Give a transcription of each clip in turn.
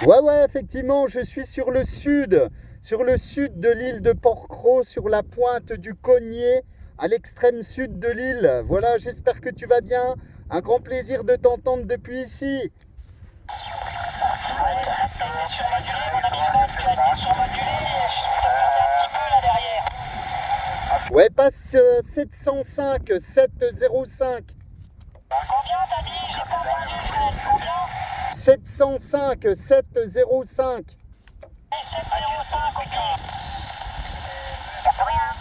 Ouais, effectivement, je suis sur le sud de l'île de Port-Cros, sur la pointe du Cognier, à l'extrême sud de l'île. Voilà, j'espère que tu vas bien. Un grand plaisir de t'entendre depuis ici. Ouais, là, t'as été surmodulé, mon ami Fred, tu as été surmodulé, je te perdais un petit peu là derrière. Ouais, passe 705, 705, Combien t'as dit? J'ai pas entendu Fred, combien? 705, 705. 705, ok. Y'a plus rien.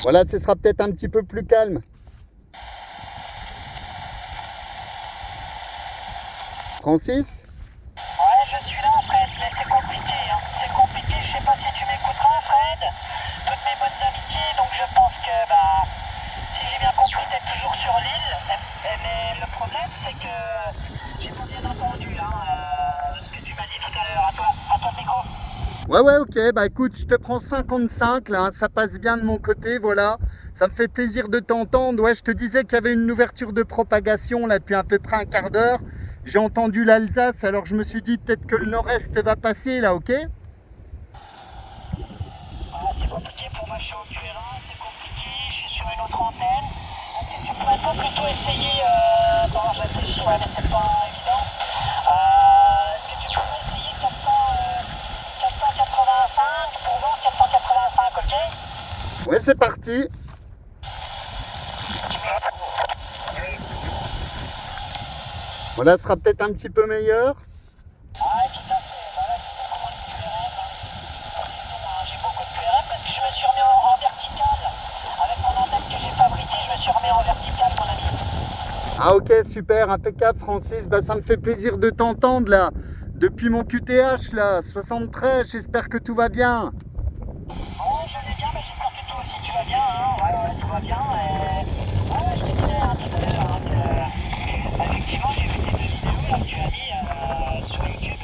Voilà, ce sera peut-être un petit peu plus calme. Francis? Ouais, je suis là Fred, mais c'est compliqué, hein. C'est compliqué, je sais pas si tu m'écouteras Fred. Toutes mes bonnes amitiés, donc je pense que, si j'ai bien compris, t'es toujours sur l'île. Mais le problème, c'est que j'ai pas bien entendu, ce que tu m'as dit tout à l'heure. À toi le micro. Ouais, ok, bah écoute, je te prends 55 là, hein, ça passe bien de mon côté, voilà. Ça me fait plaisir de t'entendre. Ouais, je te disais qu'il y avait une ouverture de propagation là depuis à peu près un quart d'heure. J'ai entendu l'Alsace, alors je me suis dit peut-être que le nord-est va passer là, ok? C'est compliqué pour moi, je suis au QRA, c'est compliqué, je suis sur une autre antenne. Est-ce que tu pourrais pas plutôt essayer, bon je réfléchis, ouais mais c'est pas évident. Est-ce que tu pourrais essayer 485 pour voir 485, ok? Ouais, c'est parti. Voilà, ce sera peut-être un petit peu meilleur. Ouais, tout à fait. Bah là, tu sais comment le QRM, j'ai beaucoup de QRM parce que je me suis remis en vertical. Avec mon antenne que j'ai fabriquée, je me suis remis en vertical, mon ami. Ah ok, super, impeccable Francis. Bah ça me fait plaisir de t'entendre là. Depuis mon QTH là, 73, j'espère que tout va bien. Ouais, je vais bien, mais j'espère que toi aussi tu vas bien, hein. Ouais, tout va bien. Et... Ouais, je te disais tout à l'heure effectivement, j'ai vu tes deux vidéos là, que tu as mis sur YouTube.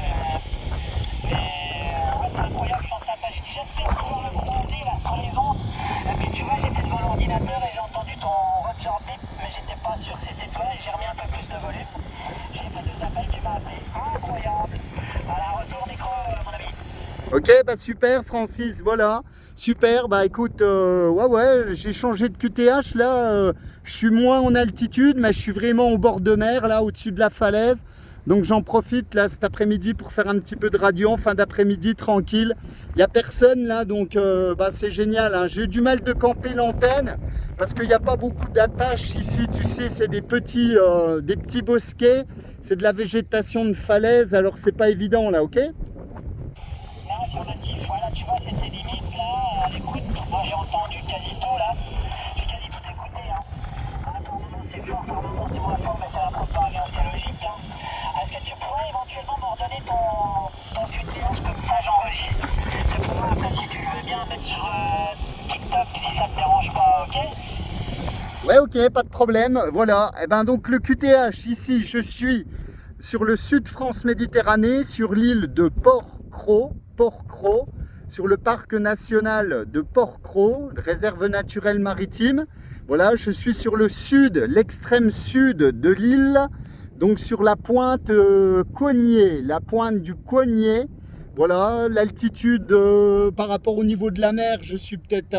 Ouais, c'est incroyable, je pense à ça. J'ai dit, j'espère pouvoir le croiser là sur les ondes. Et puis tu vois, j'étais devant l'ordinateur et j'ai entendu ton voiture bip, mais j'étais pas sûr que c'était toi et j'ai remis un peu plus de volume. J'ai fait deux appels, tu m'as appelé. Incroyable. Voilà, retour micro, mon ami. Ok, bah super Francis, voilà. Super, bah écoute, ouais, j'ai changé de QTH là. Je suis moins en altitude, mais je suis vraiment au bord de mer là, au-dessus de la falaise. Donc j'en profite là cet après-midi pour faire un petit peu de radio en fin d'après-midi tranquille. Il n'y a personne là, donc bah, c'est génial, hein. J'ai eu du mal de camper l'antenne parce qu'il n'y a pas beaucoup d'attaches ici, tu sais, c'est des petits bosquets, c'est de la végétation de falaise, alors c'est pas évident là, ok? Là, affirmatif, voilà, tu vois, c'était limite, là, à l'écoute. Moi, j'ai entendu quasi tout, là. J'ai quasi tout écouté, hein. Par moment, c'est fort, par moment, c'est moins fort, mais ça accompagne, hein, c'est logique, hein. Est-ce que tu pourrais éventuellement me redonner ton QTH, comme ça, j'enregistre. Je pourrais après, si tu le veux bien, mettre sur TikTok, si ça te dérange pas, ok? Ouais, ok, pas de problème. Voilà. Et ben donc le QTH ici, je suis sur le sud France Méditerranée, sur l'île de Port-Cros, sur le parc national de Port-Cros, réserve naturelle maritime. Voilà, je suis sur le sud, l'extrême sud de l'île, donc sur la pointe Cognier, la pointe du Cognier. Voilà, l'altitude par rapport au niveau de la mer, je suis peut-être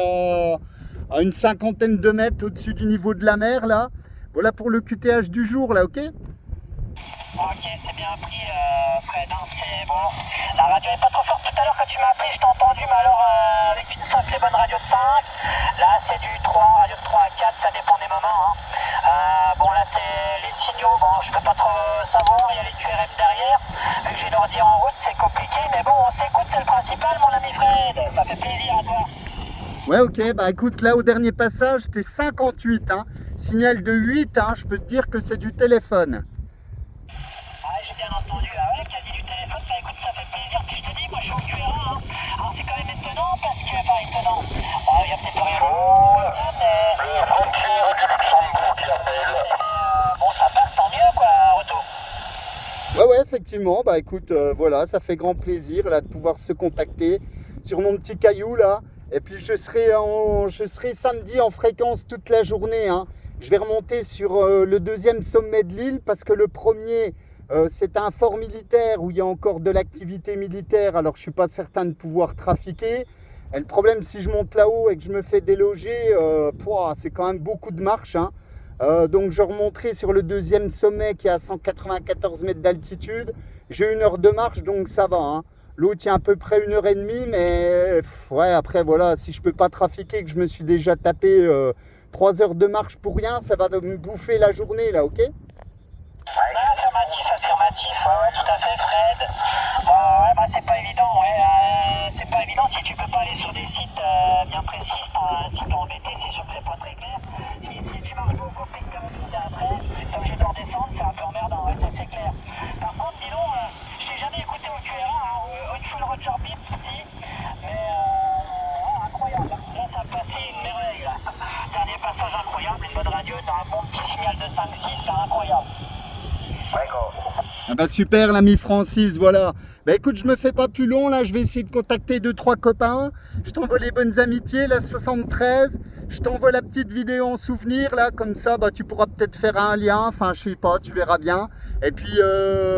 à une cinquantaine de mètres au-dessus du niveau de la mer là. Voilà pour le QTH du jour là, ok? Ok, c'est bien pris, Fred, hein, c'est bon. La radio est pas trop forte tout à l'heure quand tu m'as appelé, je t'ai entendu, mais alors avec une sacrée bonne radio de 5. Là, c'est du 3, radio de 3 à 4, ça dépend des moments, hein. Bon, là, c'est les signaux, bon, je peux pas trop savoir, il y a les QRM derrière. Vu que j'ai l'ordi en route, c'est compliqué, mais bon, on s'écoute, c'est le principal, mon ami Fred. Ça fait plaisir à toi. Ouais, ok, bah écoute, là au dernier passage, c'était 58, hein. Signal de 8, hein, je peux te dire que c'est du téléphone. Ouais, j'ai bien entendu. Ah ouais, qui a dit du téléphone, bah écoute, ça fait plaisir. Puis je te dis, moi je suis au QRA, hein. Alors c'est quand même étonnant parce que, enfin étonnant. Bon, il y a peut-être rien mais. Les frontières du Luxembourg qui appellent. Bon, ça passe, tant mieux quoi, retour. Ouais, effectivement, bah écoute, voilà, ça fait grand plaisir là de pouvoir se contacter sur mon petit caillou là. Et puis je serai samedi en fréquence toute la journée, hein. Je vais remonter sur le deuxième sommet de l'île parce que le premier C'est un fort militaire où il y a encore de l'activité militaire, alors je ne suis pas certain de pouvoir trafiquer. Et le problème, si je monte là-haut et que je me fais déloger, c'est quand même beaucoup de marche, hein. Donc je remonterai sur le deuxième sommet qui est à 194 mètres d'altitude. J'ai 1 heure de marche, donc ça va, hein. L'autre, il y a à peu près 1 heure et demie, mais ouais, après, voilà, si je peux pas trafiquer, que je me suis déjà tapé 3 heures de marche pour rien, ça va me bouffer la journée, là, ok? Affirmatif, affirmatif, ouais, tout à fait, Fred. Ouais, bah c'est pas évident, ouais, c'est pas évident si tu peux pas aller sur des sites bien précis, si t'es embêté, c'est sûr que c'est pas très clair. Si tu marches beaucoup et que t'es embêté après, t'es obligé de redescendre, c'est un peu emmerdant, ouais, ça c'est clair. Par contre, dis donc, je t'ai jamais écouté au QRA, hein, au full Roger Beep, si, mais incroyable, là ça a passé une merveille, là. Dernier passage incroyable, une bonne radio, t'as un bon petit signal de 5-6, c'est incroyable. Ah bah super l'ami Francis, voilà. Bah écoute, je me fais pas plus long là, je vais essayer de contacter 2-3 copains. Je t'envoie les bonnes amitiés, la 73. Je t'envoie la petite vidéo en souvenir là, comme ça bah tu pourras peut-être faire un lien, enfin je sais pas, tu verras bien. Et puis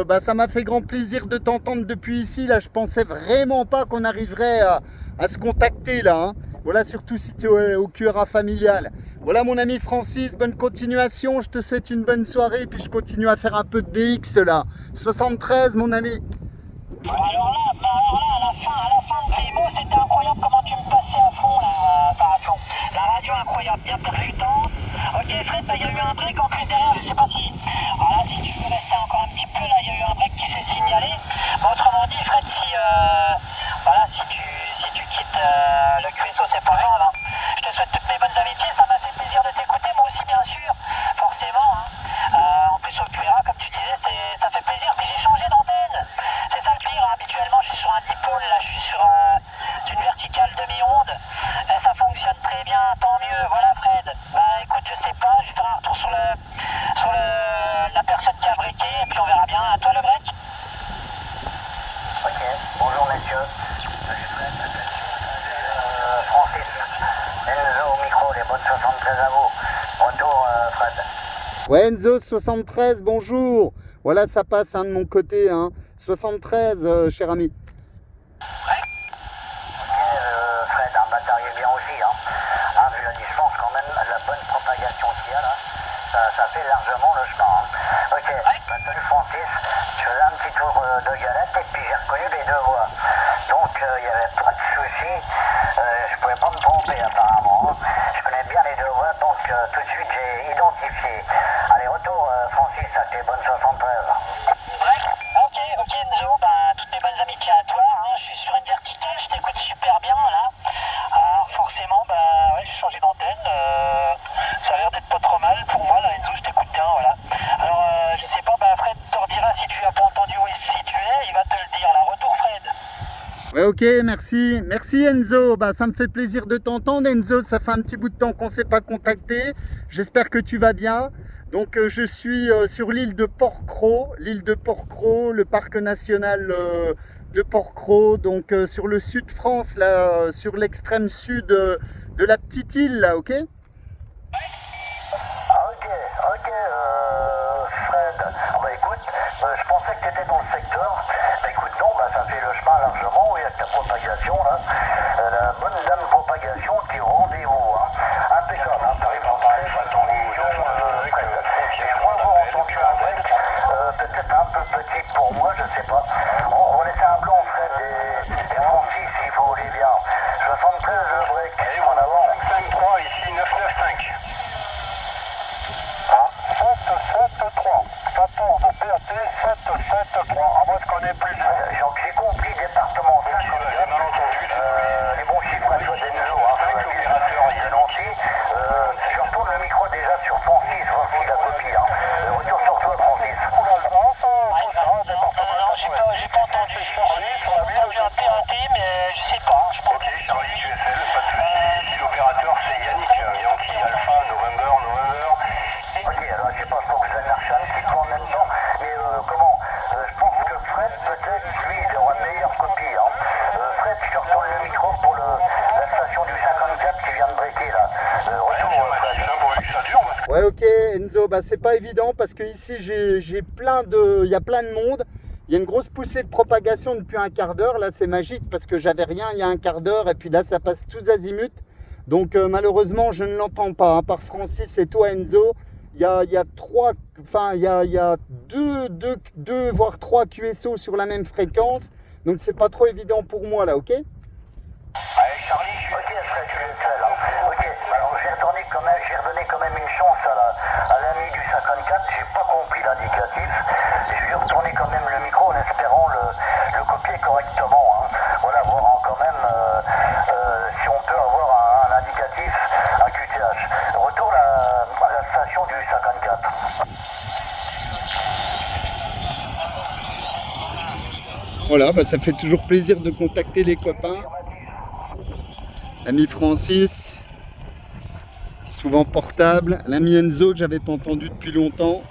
bah ça m'a fait grand plaisir de t'entendre depuis ici là, je pensais vraiment pas qu'on arriverait à se contacter là, hein. Voilà, surtout si tu es au QRA familial. Voilà mon ami Francis, bonne continuation, je te souhaite une bonne soirée, puis je continue à faire un peu de DX là. 73 mon ami. Alors là, à la fin de tes mots, c'était incroyable comment tu me passais à fond là, enfin à fond. La radio incroyable, bien percutante. Ok Fred, bah il y a eu un break en plus derrière, je sais pas si. Voilà, si tu veux rester encore un petit peu là, il y a eu un break qui s'est signalé. Mais autrement dit, Fred, si tu quittes le QSO, c'est pas grave, hein. Je te souhaite toutes mes bonnes amitiés, ça m'a fait plaisir de t'écouter, moi aussi bien sûr, forcément, hein. En plus au QRA, comme tu disais, ça fait plaisir, puis j'ai changé d'antenne. C'est ça le pire, hein. Habituellement je suis sur un dipôle, là je suis sur une verticale demi-onde. Et ça fonctionne très bien, tant mieux, voilà Fred. Bah écoute, je sais pas, je vais faire un retour sur la personne qui a breaké, et puis on verra bien. À toi le break. Ok, bonjour messieurs. Francis, Enzo au micro, les bonnes 73 à vous. Retour Fred. Ouais Enzo 73, bonjour. Voilà, ça passe hein, de mon côté, hein. 73 cher ami. Fred, un bataille bien aussi, hein. Vu la distance quand même, la bonne propagation qu'il y a là, ça fait largement le chemin, hein. Ok, salut Francis, je faisais un petit tour de galette et puis j'ai reconnu les deux voix. Donc il n'y avait pas de souci, je pouvais pas me tromper apparemment, hein. Je connais bien les deux voix, donc tout de suite j'ai identifié. Allez, retour Francis à tes bonnes 73. Ok Enzo, bah toutes mes bonnes amitiés à toi, hein. Je suis sur une verticale, je t'écoute super bien là. Alors forcément, bah ouais, j'ai changé d'antenne, ça a l'air d'être pas trop mal pour moi là Enzo, je t'écoute bien, voilà. Alors je sais pas, bah Fred te redira si tu as pas entendu où il se situait, il va te le dire là. Retour Fred. Ouais ok, merci. Merci Enzo, bah ça me fait plaisir de t'entendre Enzo, ça fait un petit bout de temps qu'on ne s'est pas contacté. J'espère que tu vas bien. Donc je suis sur l'île de Port-Cros, le parc national de Port-Cros, donc sur le sud de France, là, sur l'extrême sud de la petite île, là, ok? Ok, Fred. Bah écoute, je pensais que tu étais dans le secteur. Bah écoute, non, bah ça fait le chemin largement où il y a ta propagation, là. La bonne dame propagation qui est au rendez-vous, hein. Impeccable, hein. T'arrives en parler, pas ton vision, Fred. Et je crois avoir entendu un break, peut-être un peu petit pour moi, je sais pas. On va laisser un blanc, Fred, et Francis, il faut les bien. 73, le break, en avant. 5-3, ici, 9 Ouais, ok, Enzo, bah, c'est pas évident parce que ici il y a plein de monde. Il y a une grosse poussée de propagation depuis un quart d'heure. Là, c'est magique parce que j'avais rien il y a un quart d'heure et puis là, ça passe tous azimuts. Donc, malheureusement, je ne l'entends pas. À part Francis et toi, Enzo, il y a trois, enfin, il y a deux, voire trois QSO sur la même fréquence. Donc, c'est pas trop évident pour moi là, ok? Allez, Charlie, ok, Fred, tu es là. Ok, alors j'ai redonné quand même une chance à l'ami du 54. J'ai pas compris l'indicatif. Je lui ai retourné quand même le micro en espérant le copier correctement. Hein. Voilà, voir quand même si on peut avoir un indicatif, un QTH. Retour à la station du 54. Voilà, bah, ça fait toujours plaisir de contacter les copains. L'ami Francis, souvent portable. L'ami Enzo, que j'avais pas entendu depuis longtemps.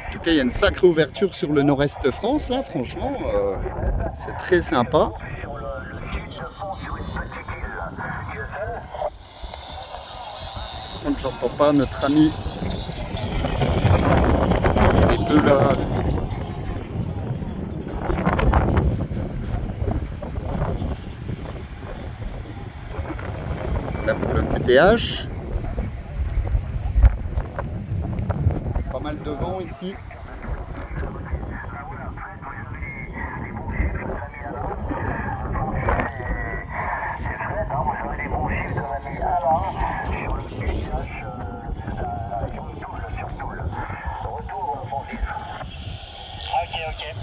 En tout cas, il y a une sacrée ouverture sur le nord-est France, là, franchement. C'est très sympa. Par contre, j'entends pas notre ami très peu là. Là pour le QTH. Pas mal de vent ici.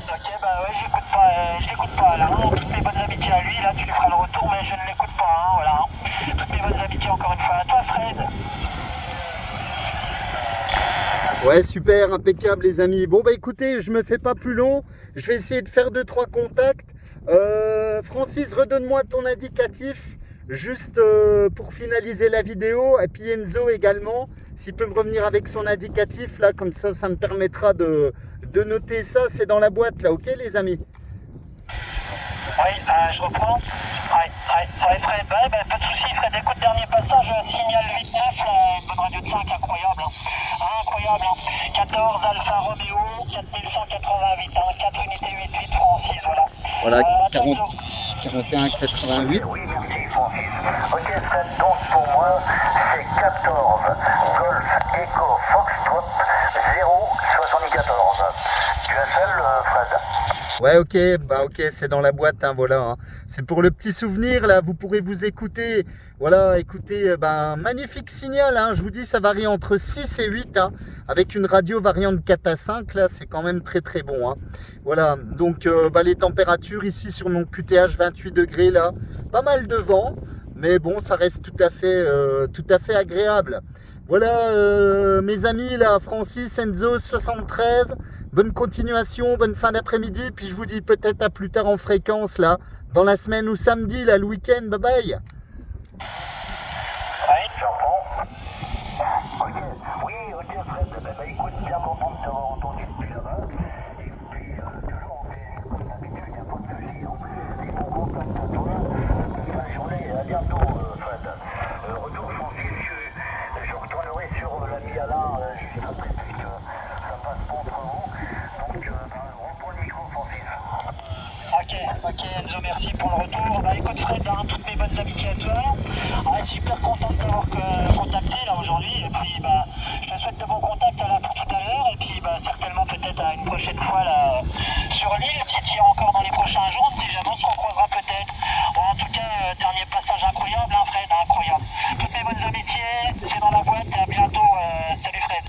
Ok, bah ouais, je l'écoute pas là, hein. Toutes mes bonnes amitiés à lui, là tu lui feras le retour, mais je ne l'écoute pas, hein, voilà. Toutes mes bonnes amitiés encore une fois à toi, Fred. Ouais, super, impeccable les amis. Bon bah écoutez, je me fais pas plus long, je vais essayer de faire 2-3 contacts. Francis, redonne-moi ton indicatif, juste pour finaliser la vidéo, et puis Enzo également, s'il peut me revenir avec son indicatif, là, comme ça me permettra de noter ça, c'est dans la boîte là, ok les amis? Oui, je reprends. Ouais, Fred, bah, pas de soucis, Fred, écoute, dernier passage, signal 8-9, bonne radio de 5, incroyable, hein. Incroyable, hein. 14 Alpha Romeo, 4188, hein, 4 unités 88 Francis, voilà. Voilà, 41 88. Oui, merci Francis. Ok Fred, donc pour moi, c'est 14 Golf Echo Foxtrot 074. Tu as celle, Fred? Ouais, ok, c'est dans la boîte, hein, voilà. Hein. C'est pour le petit souvenir, là, vous pourrez vous écouter. Voilà, écoutez, magnifique signal, hein, je vous dis, ça varie entre 6 et 8, hein, avec une radio variant de 4 à 5, là, c'est quand même très très bon. Hein. Voilà, donc les températures ici sur mon QTH, 28 degrés, là, pas mal de vent, mais bon, ça reste tout à fait agréable. Voilà, mes amis, là, Francis, Enzo, 73, bonne continuation, bonne fin d'après-midi, puis je vous dis peut-être à plus tard en fréquence, là, dans la semaine ou samedi, là, le week-end, bye bye. Oui, j'entends. Ok, oui, ok Fred, écoute, bien content de t'avoir entendu depuis là-bas, et puis toujours on fait comme d'habitude, il n'y a pas de souci, hein. Et bon contact à toi, bonne fin de journée, à bientôt Fred. Retour Francis, je retournerai sur l'ami Alain juste après, puisque ça passe pas entre vous, donc reprends le micro Francis. Ok, Enzo, merci pour le retour. Bah écoute Fred, hein, toutes mes bonnes amitiés à toi. Super content de t'avoir contacté là aujourd'hui. Et puis je te souhaite de bons contacts là pour tout à l'heure. Et puis certainement peut-être à une prochaine fois là sur l'île, si tu y es encore dans les prochains jours, si jamais on se recroisera peut-être. Bon, en tout cas, dernier passage incroyable, hein, Fred, incroyable. Toutes mes bonnes amitiés, c'est dans la boîte. À bientôt, salut Fred.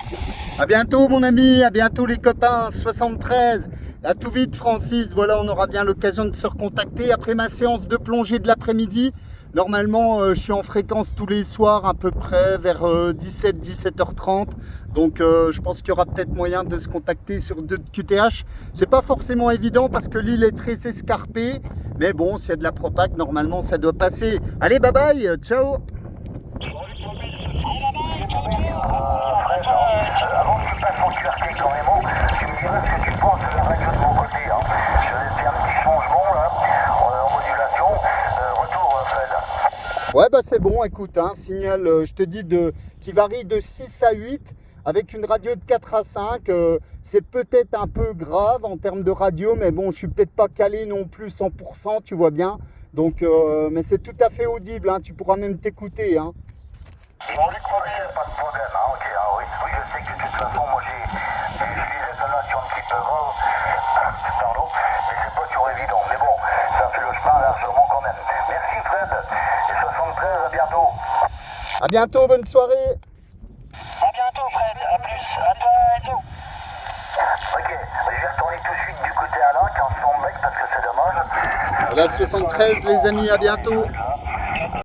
À bientôt mon ami, à bientôt les copains, 73. À tout vite Francis, voilà, on aura bien l'occasion de se recontacter après ma séance de plongée de l'après-midi. Normalement, je suis en fréquence tous les soirs à peu près vers 17h30. Donc je pense qu'il y aura peut-être moyen de se contacter sur 2 QTH. C'est pas forcément évident parce que l'île est très escarpée. Mais bon, s'il y a de la propag, normalement ça doit passer. Allez, bye bye, ciao. Avant que tu passes en QRT carrément, tu me diras ce que tu penses de la radio de mon côté. Hein. Je vais faire un petit changement là, en modulation. Retour Fred. Ouais, bah c'est bon, écoute, hein, signal, je te dis, qui varie de 6 à 8, avec une radio de 4 à 5. C'est peut-être un peu grave en termes de radio, mais bon, je suis peut-être pas calé non plus 100%, tu vois bien. Donc, mais c'est tout à fait audible, hein, tu pourras même t'écouter. Hein. Bon, lui, pas de problème, hein, ok, ah, oui, oui, je sais que de toute façon, moi, je lisais ton notion un petit peu grave, pardon, mais c'est pas toujours évident, mais bon, ça fait le chemin largement quand même. Merci Fred, et 73, à bientôt. À bientôt, bonne soirée. À bientôt, Fred. À plus. À toi, Enzo. Ok, je vais retourner tout de suite du côté Alain, qui en son mec, parce que c'est dommage. La 73, les amis, à bientôt.